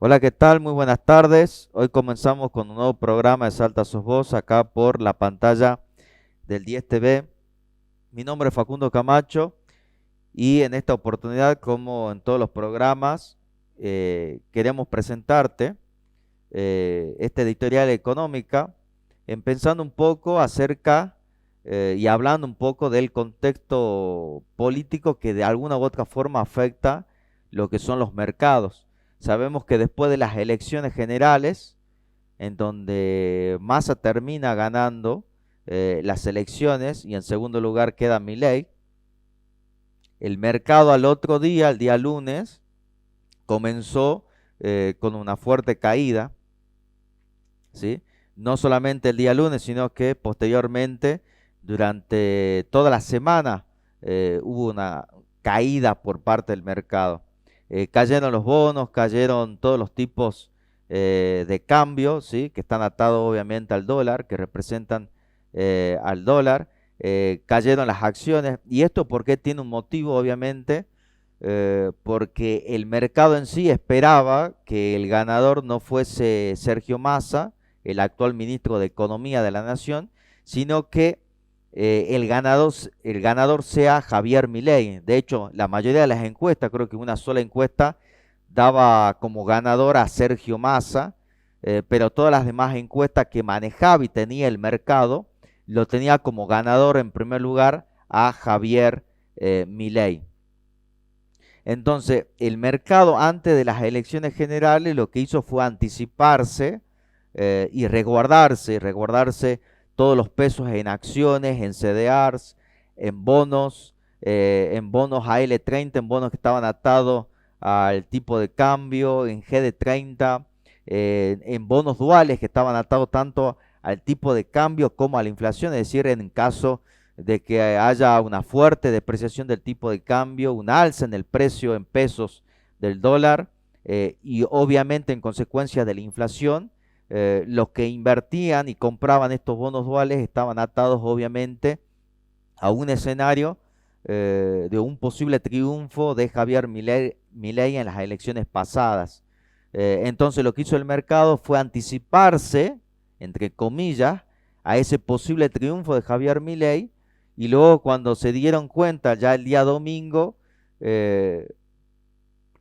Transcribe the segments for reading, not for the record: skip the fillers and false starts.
Hola, ¿qué tal? Muy buenas tardes. Hoy comenzamos con un nuevo programa de Salta Sos Voz acá por la pantalla del 10 TV. Mi nombre es Facundo Camacho y en esta oportunidad, como en todos los programas, queremos presentarte esta editorial económica, pensando un poco acerca y hablando un poco del contexto político que de alguna u otra forma afecta lo que son los mercados. Sabemos que después de las elecciones generales, en donde Massa termina ganando las elecciones y en segundo lugar queda Milei, el mercado al otro día, el día lunes, comenzó con una fuerte caída, ¿sí? No solamente el día lunes, sino que posteriormente, durante toda la semana, hubo una caída por parte del mercado. Cayeron los bonos, cayeron todos los tipos de cambio, ¿sí? Que están atados obviamente al dólar, que representan al dólar. Cayeron las acciones. ¿Y esto porque tiene un motivo, obviamente? Porque el mercado en sí esperaba que el ganador no fuese Sergio Massa, el actual ministro de Economía de la Nación, sino que el ganador sea Javier Milei. De hecho, la mayoría de las encuestas, creo que una sola encuesta daba como ganador a Sergio Massa, pero todas las demás encuestas que manejaba y tenía el mercado, lo tenía como ganador en primer lugar a Javier Milei. Entonces, el mercado antes de las elecciones generales lo que hizo fue anticiparse y resguardarse todos los pesos en acciones, en CDRs, en bonos AL30, en bonos que estaban atados al tipo de cambio, en GD30, en bonos duales que estaban atados tanto al tipo de cambio como a la inflación, es decir, en caso de que haya una fuerte depreciación del tipo de cambio, un alza en el precio en pesos del dólar y obviamente en consecuencia de la inflación, los que invertían y compraban estos bonos duales estaban atados obviamente a un escenario de un posible triunfo de Javier Milei en las elecciones pasadas. Entonces lo que hizo el mercado fue anticiparse, entre comillas, a ese posible triunfo de Javier Milei y luego cuando se dieron cuenta ya el día domingo, eh,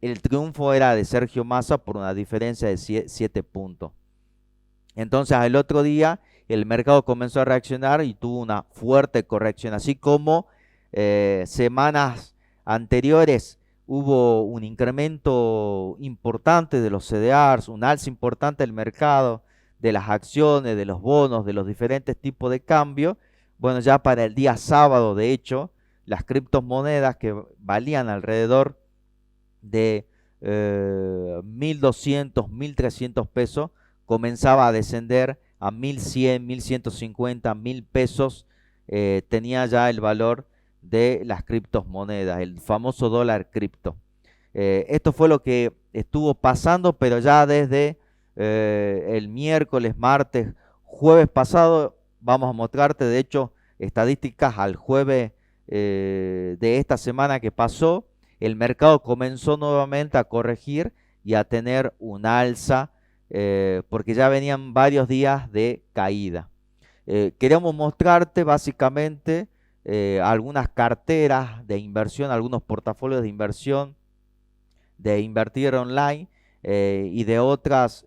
el triunfo era de Sergio Massa por una diferencia de 7 puntos. Entonces al otro día el mercado comenzó a reaccionar y tuvo una fuerte corrección, así como semanas anteriores hubo un incremento importante de los CDRs, un alza importante del mercado, de las acciones, de los bonos, de los diferentes tipos de cambio. Bueno, ya para el día sábado, de hecho, las criptomonedas que valían alrededor de 1.200, 1.300 pesos, comenzaba a descender a 1.100, 1.150, 1.000 pesos, tenía ya el valor de las criptomonedas, el famoso dólar cripto. Esto fue lo que estuvo pasando, pero ya desde el miércoles, martes, jueves pasado, vamos a mostrarte, de hecho, estadísticas al jueves de esta semana que pasó, el mercado comenzó nuevamente a corregir y a tener un alza porque ya venían varios días de caída. Queríamos mostrarte básicamente algunas carteras de inversión, algunos portafolios de inversión de Invertir Online y de otros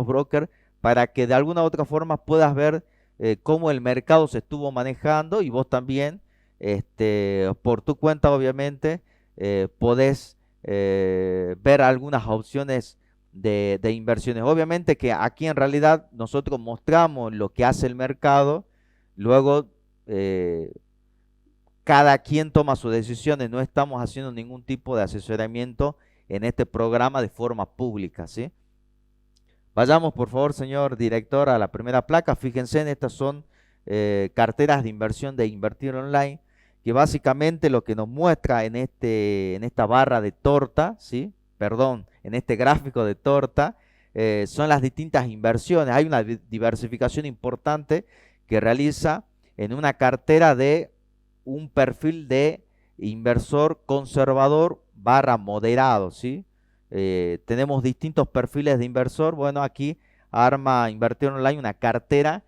brokers para que de alguna u otra forma puedas ver cómo el mercado se estuvo manejando y vos también, por tu cuenta obviamente, podés ver algunas opciones de inversiones. Obviamente que aquí en realidad nosotros mostramos lo que hace el mercado, luego cada quien toma sus decisiones, no estamos haciendo ningún tipo de asesoramiento en este programa de forma pública, ¿sí? Vayamos, por favor, señor director, a la primera placa. Fíjense, estas son carteras de inversión de Invertir Online, que básicamente lo que nos muestra en esta barra de torta, ¿sí? Perdón, en este gráfico de torta, son las distintas inversiones. Hay una diversificación importante que realiza en una cartera de un perfil de inversor conservador barra moderado, ¿sí? tenemos distintos perfiles de inversor. Bueno, aquí arma Invertir Online una cartera,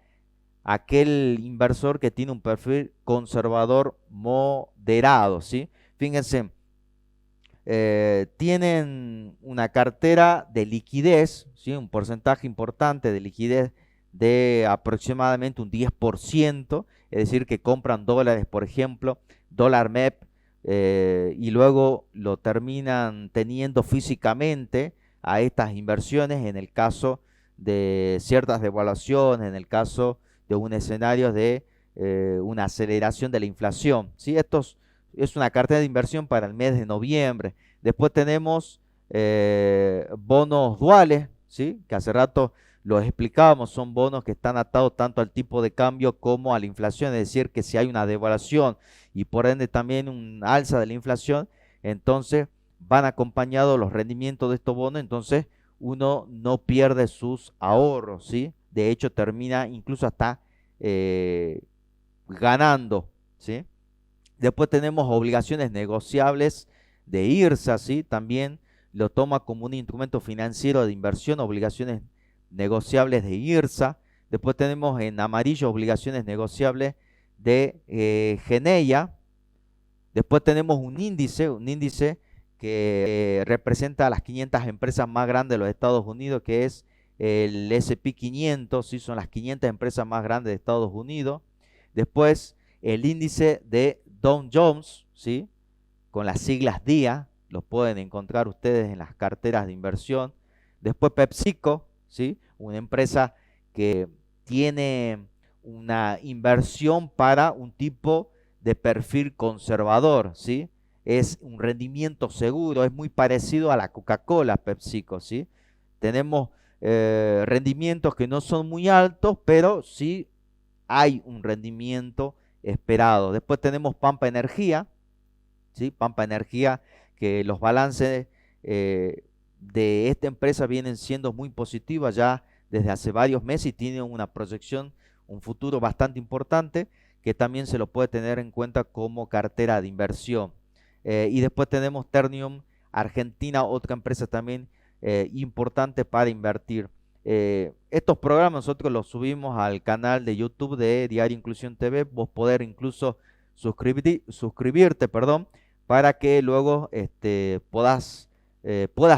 aquel inversor que tiene un perfil conservador moderado, ¿sí? Fíjense, tienen una cartera de liquidez, ¿sí? Un porcentaje importante de liquidez de aproximadamente un 10%, es decir, que compran dólares, por ejemplo, dólar MEP, y luego lo terminan teniendo físicamente a estas inversiones en el caso de ciertas devaluaciones, en el caso de un escenario de una aceleración de la inflación, ¿sí? Es una cartera de inversión para el mes de noviembre. Después tenemos bonos duales, ¿sí? Que hace rato los explicábamos, son bonos que están atados tanto al tipo de cambio como a la inflación, es decir, que si hay una devaluación y por ende también un alza de la inflación, entonces van acompañados los rendimientos de estos bonos, entonces uno no pierde sus ahorros, ¿sí? De hecho, termina incluso hasta ganando, ¿sí? Después tenemos obligaciones negociables de IRSA, ¿sí? También lo toma como un instrumento financiero de inversión, obligaciones negociables de IRSA. Después tenemos en amarillo obligaciones negociables de Geneia. Después tenemos un índice que representa a las 500 empresas más grandes de los Estados Unidos, que es el S&P 500, ¿sí? Son las 500 empresas más grandes de Estados Unidos. Después el índice de Dow Jones, ¿sí? Con las siglas DIA, los pueden encontrar ustedes en las carteras de inversión. Después PepsiCo, ¿sí? Una empresa que tiene una inversión para un tipo de perfil conservador, ¿sí? Es un rendimiento seguro, es muy parecido a la Coca-Cola PepsiCo, ¿sí? Tenemos rendimientos que no son muy altos, pero sí hay un rendimiento esperado. Después tenemos Pampa Energía, ¿sí? Pampa Energía, que los balances de esta empresa vienen siendo muy positivas ya desde hace varios meses y tiene una proyección, un futuro bastante importante que también se lo puede tener en cuenta como cartera de inversión. Y después tenemos Ternium Argentina, otra empresa también importante para invertir. Estos programas nosotros los subimos al canal de YouTube de Diario Inclusión TV. Vos poder incluso suscribirte, perdón, para que luego puedas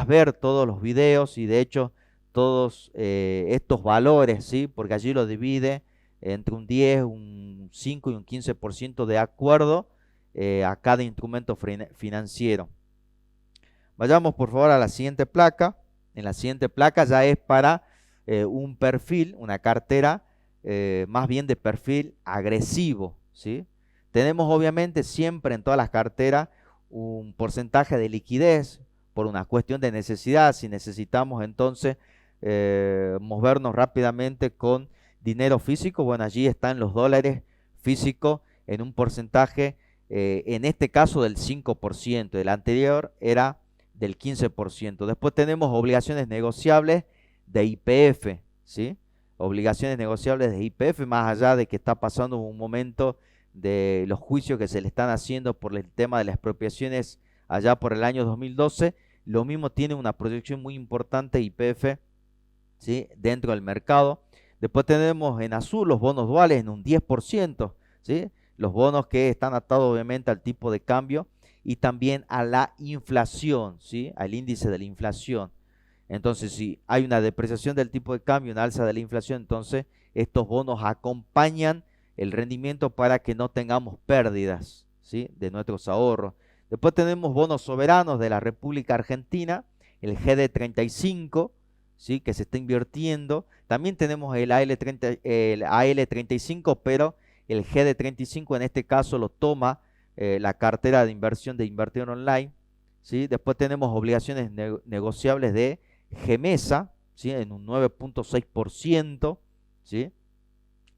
ver todos los videos y de hecho todos estos valores, ¿sí? Porque allí lo divide entre un 10, un 5 y un 15% de acuerdo a cada instrumento financiero. Vayamos por favor a la siguiente placa. En la siguiente placa ya es para un perfil, una cartera más bien de perfil agresivo, ¿sí? Tenemos obviamente siempre en todas las carteras un porcentaje de liquidez por una cuestión de necesidad. Si necesitamos entonces movernos rápidamente con dinero físico, bueno, allí están los dólares físicos en un porcentaje, en este caso del 5%, el anterior era del 15%. Después tenemos obligaciones negociables de YPF, ¿sí? Obligaciones negociables de YPF, más allá de que está pasando un momento de los juicios que se le están haciendo por el tema de las expropiaciones allá por el año 2012, lo mismo tiene una proyección muy importante YPF, ¿sí? Dentro del mercado. Después tenemos en azul los bonos duales en un 10%, ¿sí? Los bonos que están atados obviamente al tipo de cambio y también a la inflación, ¿sí? Al índice de la inflación. Entonces, si hay una depreciación del tipo de cambio, una alza de la inflación, entonces estos bonos acompañan el rendimiento para que no tengamos pérdidas, ¿sí? De nuestros ahorros. Después tenemos bonos soberanos de la República Argentina, el GD35, ¿sí? Que se está invirtiendo. También tenemos el AL35, pero el GD35 en este caso lo toma la cartera de inversión de Invertir Online, ¿sí? Después tenemos obligaciones negociables de Gemesa, ¿sí? En un 9.6%, ¿sí?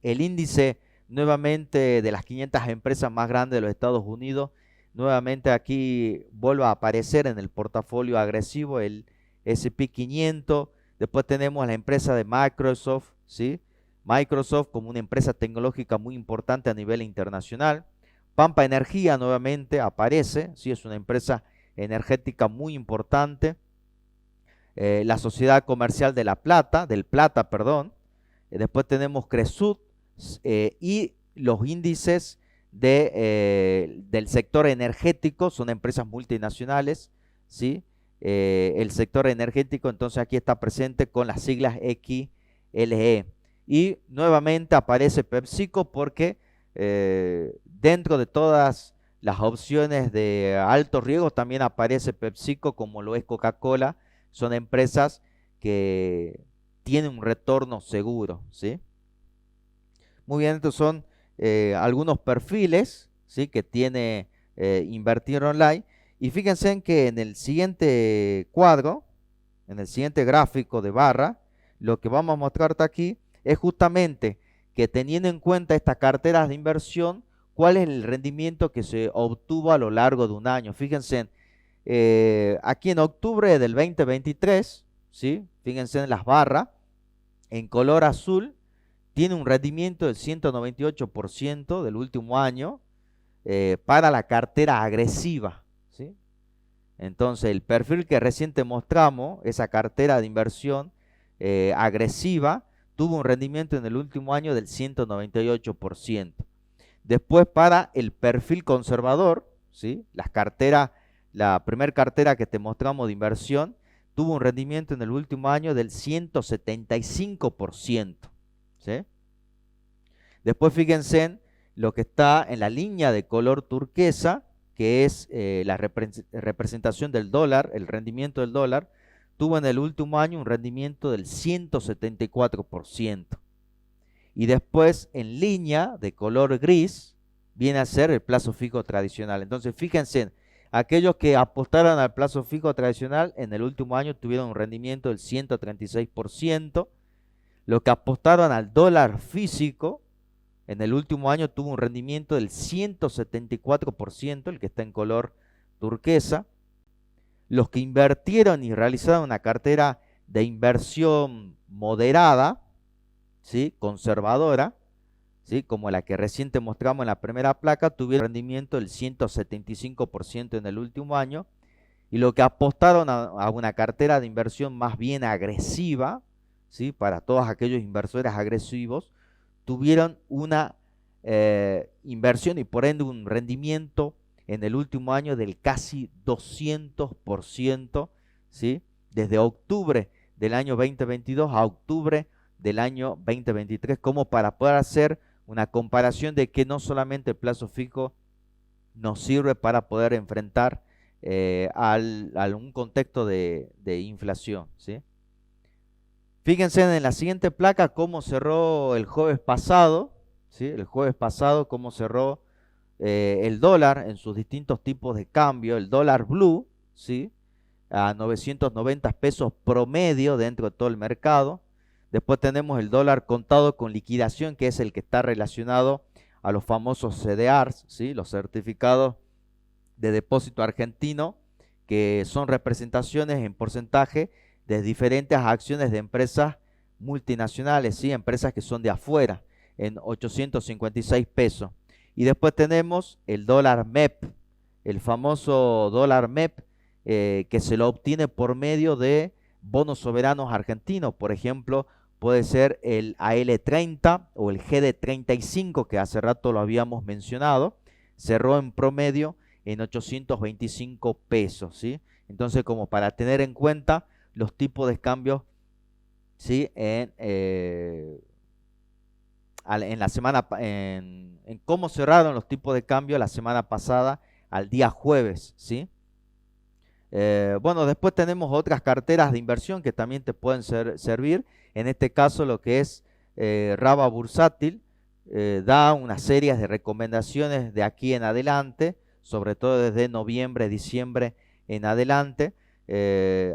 El índice nuevamente de las 500 empresas más grandes de los Estados Unidos, nuevamente aquí vuelve a aparecer en el portafolio agresivo el S&P 500. Después tenemos la empresa de Microsoft, ¿sí? Microsoft como una empresa tecnológica muy importante a nivel internacional. Pampa Energía nuevamente aparece, ¿sí? Es una empresa energética muy importante. la Sociedad Comercial de La Plata, del Plata, perdón. Después tenemos Cresud y los índices del sector energético, son empresas multinacionales, ¿sí? El sector energético, entonces aquí está presente con las siglas XLE. Y nuevamente aparece PepsiCo porque dentro de todas las opciones de alto riesgo también aparece PepsiCo, como lo es Coca-Cola. Son empresas que tienen un retorno seguro, ¿sí? Muy bien, estos son algunos perfiles, ¿sí?, que tiene Invertir Online. Y fíjense en que en el siguiente cuadro, en el siguiente gráfico de barra, lo que vamos a mostrarte aquí es justamente que, teniendo en cuenta estas carteras de inversión, cuál es el rendimiento que se obtuvo a lo largo de un año. Fíjense, aquí en octubre del 2023, ¿sí?, fíjense en las barras, en color azul, tiene un rendimiento del 198% del último año para la cartera agresiva, ¿sí? Entonces, el perfil que recién te mostramos, esa cartera de inversión agresiva, tuvo un rendimiento en el último año del 198%. Después, para el perfil conservador, ¿sí?, la primera cartera que te mostramos de inversión, tuvo un rendimiento en el último año del 175%. ¿Sí? Después fíjense en lo que está en la línea de color turquesa, que es la representación del dólar, el rendimiento del dólar, tuvo en el último año un rendimiento del 174%. Y después en línea de color gris viene a ser el plazo fijo tradicional. Entonces fíjense, aquellos que apostaron al plazo fijo tradicional en el último año tuvieron un rendimiento del 136%. Los que apostaron al dólar físico en el último año tuvo un rendimiento del 174%, el que está en color turquesa. Los que invirtieron y realizaron una cartera de inversión moderada, ¿sí?, conservadora, ¿sí?, como la que recién te mostramos en la primera placa, tuvieron un rendimiento del 175% en el último año. Y los que apostaron a una cartera de inversión más bien agresiva, ¿sí?, para todos aquellos inversores agresivos, tuvieron una inversión y por ende un rendimiento en el último año del casi 200%, ¿sí?, desde octubre del año 2022 a octubre del año 2023, como para poder hacer una comparación de que no solamente el plazo fijo nos sirve para poder enfrentar a un contexto de inflación, ¿sí? Fíjense en la siguiente placa cómo cerró el jueves pasado, ¿sí? El jueves pasado cómo cerró el dólar en sus distintos tipos de cambio. El dólar blue, ¿sí?, a 990 pesos promedio dentro de todo el mercado. Después tenemos el dólar contado con liquidación, que es el que está relacionado a los famosos CDRs, ¿sí?, los certificados de depósito argentino, que son representaciones en porcentaje de diferentes acciones de empresas multinacionales, ¿sí?, empresas que son de afuera, en 856 pesos. Y después tenemos el dólar MEP, el famoso dólar MEP, que se lo obtiene por medio de bonos soberanos argentinos. Por ejemplo, puede ser el AL30 o el GD35, que hace rato lo habíamos mencionado, cerró en promedio en 825 pesos, ¿sí? Entonces, como para tener en cuenta los tipos de cambios, ¿sí?, en la semana, en cómo cerraron los tipos de cambio la semana pasada al día jueves, ¿sí? Bueno, después tenemos otras carteras de inversión que también te pueden servir. En este caso, lo que es Raba Bursátil da una serie de recomendaciones de aquí en adelante, sobre todo desde noviembre, diciembre en adelante.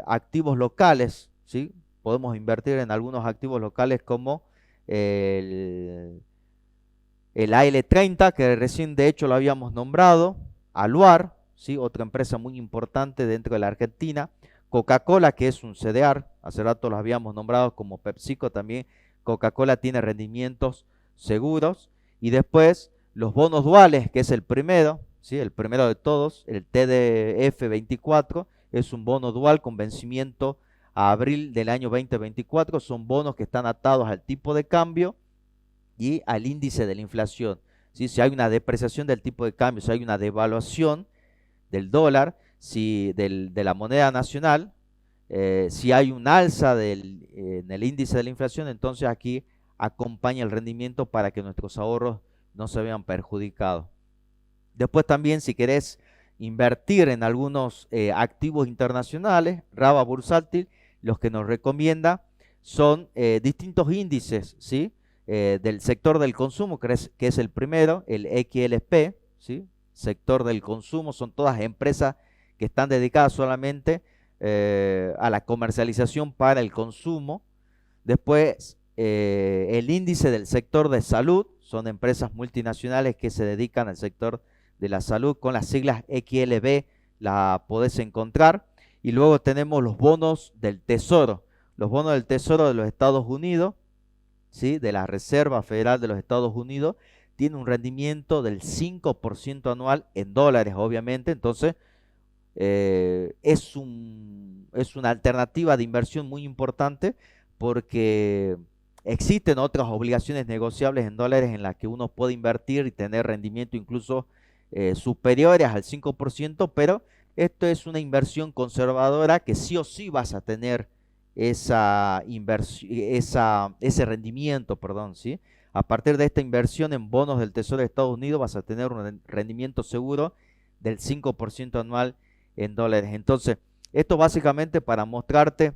Activos locales, ¿sí? Podemos invertir en algunos activos locales como el AL30, que recién de hecho lo habíamos nombrado, Aluar, ¿sí?, otra empresa muy importante dentro de la Argentina, Coca-Cola, que es un CDR, hace rato los habíamos nombrado, como PepsiCo también. Coca-Cola tiene rendimientos seguros. Y después los bonos duales, que es el primero, ¿sí?, el primero de todos, el TDF24, es un bono dual con vencimiento a abril del año 2024. Son bonos que están atados al tipo de cambio y al índice de la inflación. ¿Sí? Si hay una depreciación del tipo de cambio, si hay una devaluación del dólar, de la moneda nacional, si hay un alza en el índice de la inflación, entonces aquí acompaña el rendimiento para que nuestros ahorros no se vean perjudicados. Después también, si querés invertir en algunos activos internacionales, Raba Bursátil los que nos recomienda son distintos índices, ¿sí? Del sector del consumo, que es el primero, el XLP, ¿sí? Sector del consumo, son todas empresas que están dedicadas solamente a la comercialización para el consumo. Después, el índice del sector de salud, son empresas multinacionales que se dedican al sector de la salud, con las siglas XLB la podés encontrar. Y luego tenemos los bonos del Tesoro, los bonos del Tesoro de los Estados Unidos, ¿sí? De la Reserva Federal de los Estados Unidos, tiene un rendimiento del 5% anual en dólares, obviamente. Entonces, es una alternativa de inversión muy importante, porque existen otras obligaciones negociables en dólares en las que uno puede invertir y tener rendimiento incluso superiores al 5%, pero esto es una inversión conservadora que sí o sí vas a tener ese rendimiento, perdón, ¿sí? A partir de esta inversión en bonos del Tesoro de Estados Unidos vas a tener un rendimiento seguro del 5% anual en dólares. Entonces, esto básicamente para mostrarte,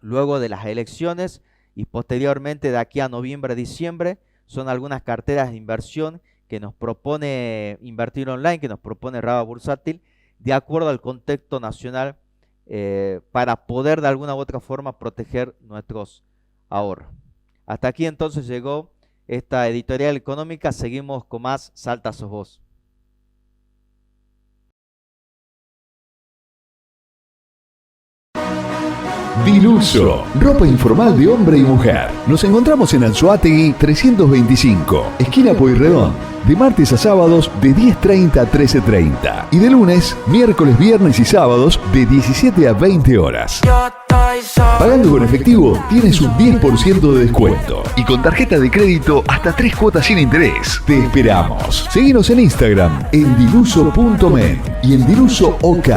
luego de las elecciones y posteriormente de aquí a noviembre, diciembre, son algunas carteras de inversión que nos propone Invertir Online, que nos propone Raba Bursátil, de acuerdo al contexto nacional, para poder de alguna u otra forma proteger nuestros ahorros. Hasta aquí entonces llegó esta editorial económica. Seguimos con más Salta Sos Vos. Diluso, ropa informal de hombre y mujer. Nos encontramos en Anzoátegui 325, esquina Pueyrredón, de martes a sábados de 10:30 a 13:30 y de lunes, miércoles, viernes y sábados de 17 a 20 horas. Pagando con efectivo tienes un 10% de descuento y con tarjeta de crédito hasta 3 cuotas sin interés. Te esperamos. Seguinos en Instagram en diluso.men y en Diluso OK.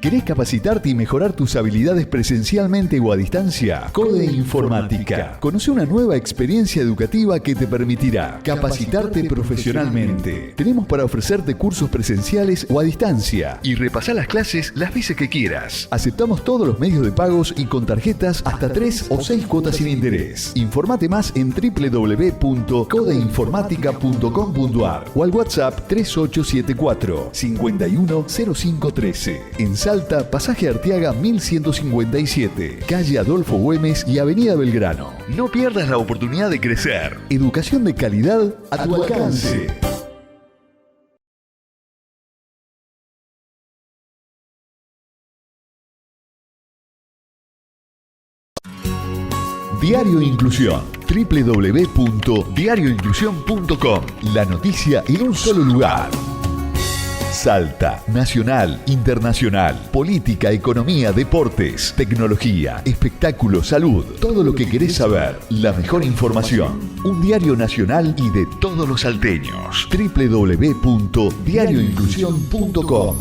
¿Querés capacitarte y mejorar tus habilidades presencialmente o a distancia? Code Informática. Conoce una nueva experiencia educativa que te permitirá capacitarte profesionalmente. Tenemos para ofrecerte cursos presenciales o a distancia y repasar las clases las veces que quieras. Aceptamos todos los medios de pagos y con tarjetas hasta 3 o 6 cuotas sin interés. Informate más en www.codeinformatica.com.ar o al WhatsApp 3874 510513. En Salta, Pasaje Arteaga 1157, calle Adolfo Güemes y Avenida Belgrano. No pierdas la oportunidad de crecer. Educación de calidad a tu alcance. Diario Inclusión, www.diarioinclusión.com. La noticia en un solo lugar. Salta, nacional, internacional, política, economía, deportes, tecnología, espectáculo, salud, todo lo que querés saber, la mejor información. Un diario nacional y de todos los salteños. www.diarioinclusión.com.